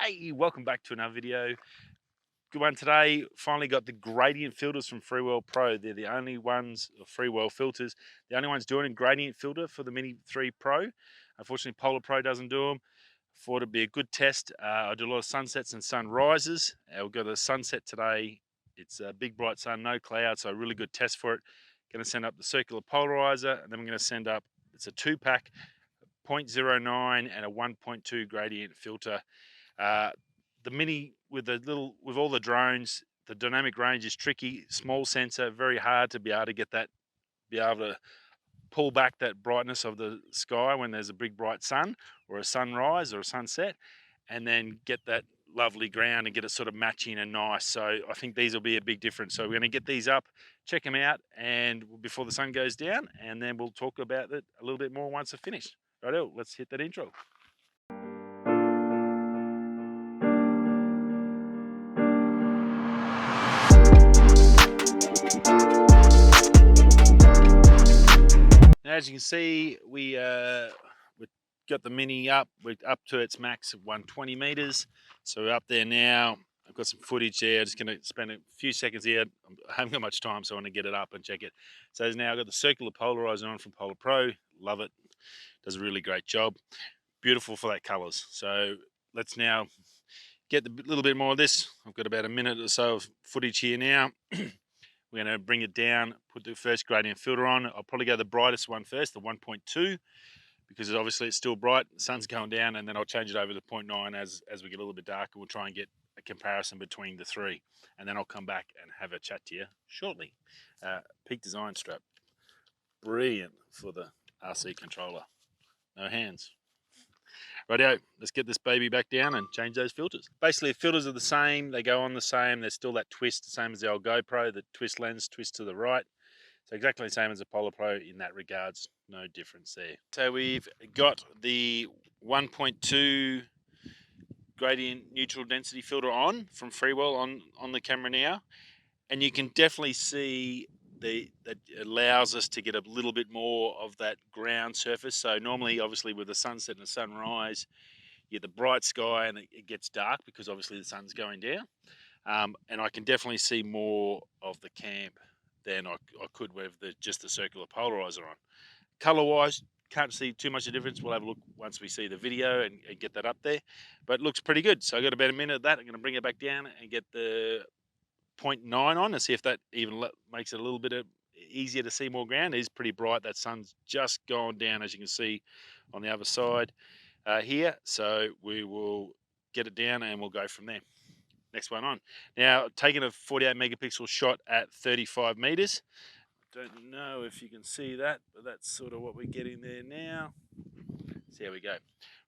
Hey, welcome back to another video. Good one today. Finally got the gradient filters from Freewell Pro. They're the only ones, or Freewell Filters, the only ones doing a gradient filter for the Mini 3 Pro. Unfortunately, Polar Pro doesn't do them. Thought it'd be a good test. I do a lot of sunsets and sunrises. We've got a sunset today. It's a big bright sun, no clouds, so a really good test for it. Going to send up the circular polarizer, and then we're going to send up, it's a 2-pack, 0.09 and a 1.2 gradient filter. The Mini with all the drones, the dynamic range is tricky. Small sensor, very hard to be able to get that, be able to pull back that brightness of the sky when there's a big bright sun or a sunrise or a sunset, and then get that lovely ground and get it sort of matching and nice. So I think these will be a big difference. So we're going to get these up, check them out, and before the sun goes down, and then we'll talk about it a little bit more once they're finished. Righto, let's hit that intro. As you can see, we got the Mini up. We're up to its max of 120 meters. So we're up there now. I've got some footage there. I'm just going to spend a few seconds here. I haven't got much time, so I want to get it up and check it. So now I've got the circular polarizer on from Polar Pro. Love it. Does a really great job. Beautiful for that colors. So let's now get a little bit more of this. I've got about a minute or so of footage here now. We're going to bring it down, put the first gradient filter on. I'll probably go the brightest one first, the 1.2, because obviously it's still bright, the sun's going down, and then I'll change it over to 0.9 as we get a little bit darker. We'll try and get a comparison between the three, and then I'll come back and have a chat to you shortly. Peak design strap, brilliant for the RC controller. No hands. Rightio, let's get this baby back down and change those filters. Basically, the filters are the same. They go on the same. There's still that twist, the same as the old GoPro, the twist lens, twist to the right. So exactly the same as the Polar Pro in that regards. No difference there. So we've got the 1.2 gradient neutral density filter on from Freewell on the camera now. And you can definitely see that allows us to get a little bit more of that ground surface. So normally, obviously, with the sunset and the sunrise, you get the bright sky and it gets dark because obviously the sun's going down. And I can definitely see more of the camp than I could with just the circular polarizer on. Color-wise, can't see too much of a difference. We'll have a look once we see the video and get that up there. But it looks pretty good. So I've got about a minute of that. I'm going to bring it back down and get the 0.9 on and see if that even makes it a little bit easier to see more ground. It is pretty bright. That sun's just gone down, as you can see on the other side here. So we will get it down and we'll go from there. Next one on. Now, taking a 48 megapixel shot at 35 meters. Don't know if you can see that, but that's sort of what we're getting there now. So here we go.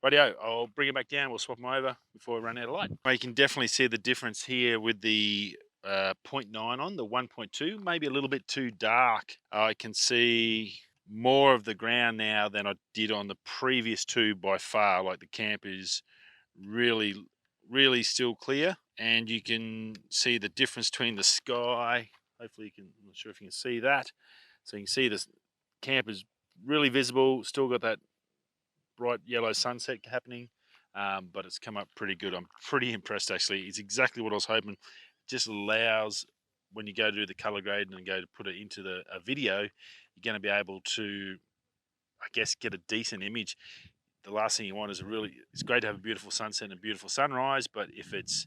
Rightio, I'll bring it back down. We'll swap them over before we run out of light. You can definitely see the difference here with the 0.9 on, the 1.2, maybe a little bit too dark. I can see more of the ground now than I did on the previous two by far. Like the camp is really, really still clear, and you can see the difference between the sky. Hopefully you can, I'm not sure if you can see that. So you can see this camp is really visible, still got that bright yellow sunset happening, but it's come up pretty good. I'm pretty impressed actually. It's exactly what I was hoping. Just allows, when you go to do the color grade and go to put it into a video, you're going to be able to, I guess, get a decent image. The last thing you want is it's great to have a beautiful sunset and a beautiful sunrise, but if it's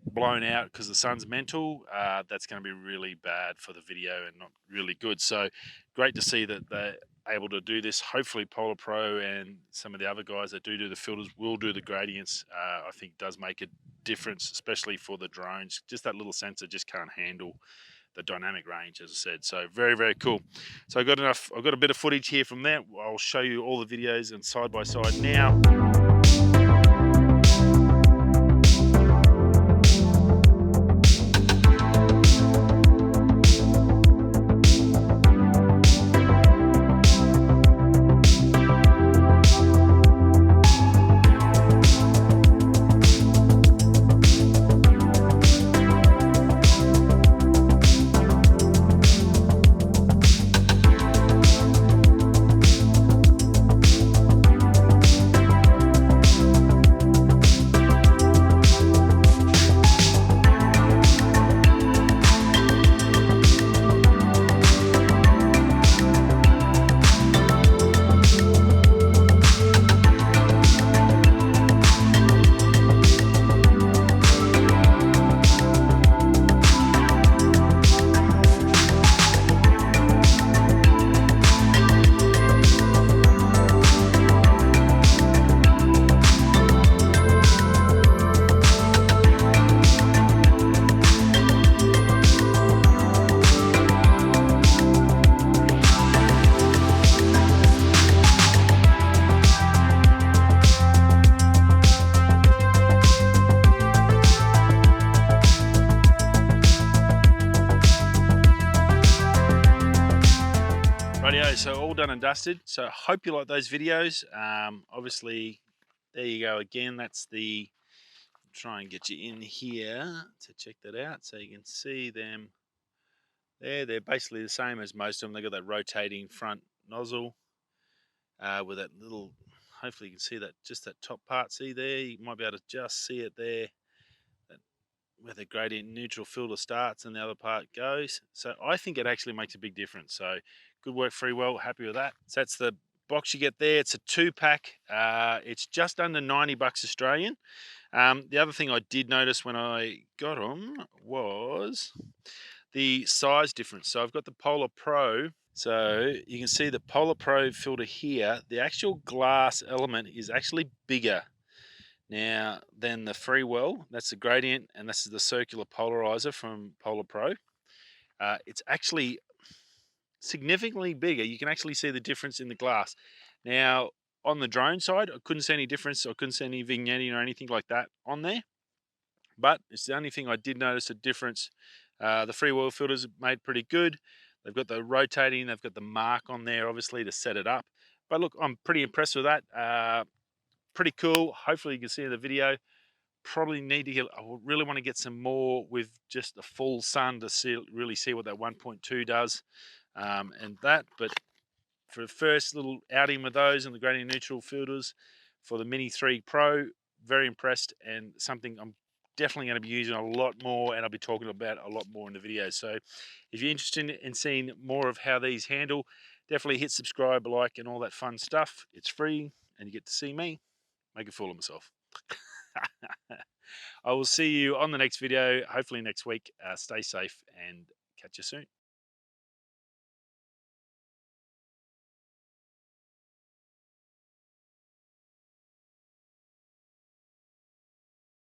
blown out because the sun's mental, that's going to be really bad for the video and not really good. So great to see that they're able to do this. Hopefully Polar Pro and some of the other guys that do the filters will do the gradients. I think does make a difference, especially for the drones. Just that little sensor just can't handle the dynamic range, as I said. So very, very cool. So I've got a bit of footage here from there. I'll show you all the videos and side by side now. so all done and dusted. So hope you like those videos. Obviously, there you go again. That's the, try and get you in here to check that out so you can see them there. They're basically the same as most of them. They've got that rotating front nozzle with that little, hopefully you can see that, just that top part. See there, you might be able to just see it there, that, where the gradient neutral filter starts and the other part goes. So I think it actually makes a big difference. So good work, Freewell. Happy with that. So that's the box you get there. It's a 2-pack. It's just under 90 bucks Australian. The other thing I did notice when I got them was the size difference. So I've got the Polar Pro. So you can see the Polar Pro filter here. The actual glass element is actually bigger now than the Freewell. That's the Gradient, and this is the circular polarizer from Polar Pro. It's actually significantly bigger. You can actually see the difference in the glass. Now, on the drone side, I couldn't see any difference. I couldn't see any vignetting or anything like that on there. But it's the only thing I did notice a difference. The Freewell filters made pretty good. They've got the rotating, they've got the mark on there, obviously, to set it up. But look, I'm pretty impressed with that. Pretty cool. Hopefully you can see in the video. Probably need to get, I really want to get some more with just the full sun to see, really see what that 1.2 does. And that, but for the first little outing with those and the gradient neutral filters for the Mini 3 Pro, very impressed, and something I'm definitely going to be using a lot more, and I'll be talking about a lot more in the video. So if you're interested in seeing more of how these handle, definitely hit subscribe, like, and all that fun stuff. It's free, and you get to see me make a fool of myself. I will see you on the next video, hopefully next week. Stay safe and catch you soon.